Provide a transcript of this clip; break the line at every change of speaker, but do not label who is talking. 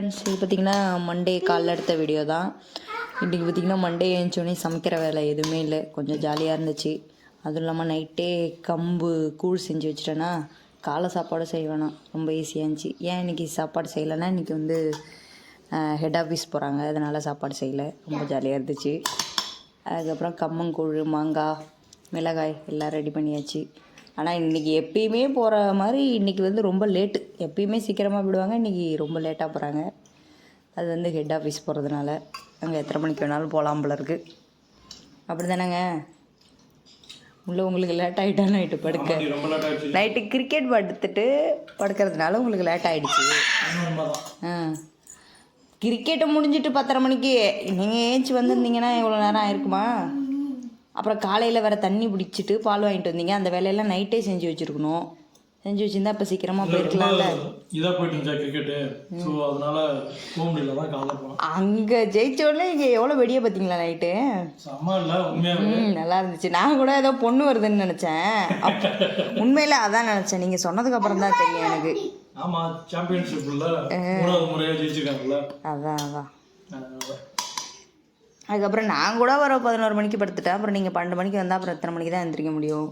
Friends, இது பார்த்திங்கன்னா Monday காலைல எடுத்த வீடியோ தான். இன்றைக்கி பார்த்திங்கன்னா மண்டே எழுந்தோடனே சமைக்கிற வேலை எதுவுமே இல்லை, கொஞ்சம் ஜாலியாக இருந்துச்சு. அதுவும் இல்லாமல் நைட்டே கம்பு கூழ் செஞ்சு வச்சிட்டேன்னா காலை சாப்பாடு செய்ய வேணாம், ரொம்ப ஈஸியாக இருந்துச்சு. ஏன் இன்றைக்கி சாப்பாடு செய்யலைன்னா இன்றைக்கி வந்து ஹெட் ஆஃபீஸ் போகிறாங்க, அதனால் சாப்பாடு செய்யலை. ரொம்ப ஜாலியாக இருந்துச்சு. அதுக்கப்புறம் கம்மங்கூழ், மாங்காய், மிளகாய் எல்லாம் ரெடி பண்ணியாச்சு. ஆனால் இன்றைக்கி எப்பயுமே போகிற மாதிரி இன்றைக்கி வந்து ரொம்ப லேட்டு. எப்பயுமே சீக்கிரமாக விடுவாங்க, இன்றைக்கி ரொம்ப லேட்டாக போகிறாங்க. அது வந்து ஹெட் ஆஃபீஸ் போகிறதுனால அங்கே எத்தனை மணிக்கு வேணாலும் போகலாம் போல இருக்குது. அப்படி தானேங்க? உள்ள உங்களுக்கு லேட் ஆகிட்டா நைட்டு படுக்க, நைட்டு கிரிக்கெட் படுத்துட்டு படுக்கிறதுனால உங்களுக்கு லேட் ஆகிடுச்சு. கிரிக்கெட்டை முடிஞ்சிட்டு 10:30 மணிக்கு நீங்கள் ஏஞ்சி வந்திருந்தீங்கன்னா எவ்வளோ நேரம் ஆயிருக்குமா? அப்புறம் காலையில் வேறு தண்ணி பிடிச்சிட்டு பால் வாங்கிட்டு வந்தீங்க. அந்த வேலையெல்லாம் நைட்டே செஞ்சு வச்சுருக்கணும். செஞ்சு வச்சுருந்தா இப்போ சீக்கிரமாக போயிருக்கலாம்ல.
இதாக போயிட்டு இருந்துச்சா கிரிக்கெட்டு, ஸோ அதனால போக முடியல தான் காலைல போனோம்.
அங்கே ஜெயிச்சோடனே இங்கே எவ்வளோ வெடியை பார்த்தீங்களா நைட்டு?
செம்ம இல்லை உண்மையாக
நல்லா இருந்துச்சு. நான் கூட ஏதோ பொண்ணு வருதுன்னு நினச்சேன். உண்மையில் அதான் நினச்சேன், நீங்கள் சொன்னதுக்கப்புறம் தான் தெரியும் எனக்கு.
ஆமாம், சாம்பியன்ஷிப்பில் 3வது முறையாக ஜெயிச்சிருக்காங்கல்ல.
அதான் அதுக்கப்புறம் நான் கூட வர 11 மணிக்கு படுத்துட்டேன். அப்புறம் நீங்கள் 12 மணிக்கு வந்தால் அப்புறம் எத்தனை மணிக்கு தான் எழுந்திரிக்க முடியும்?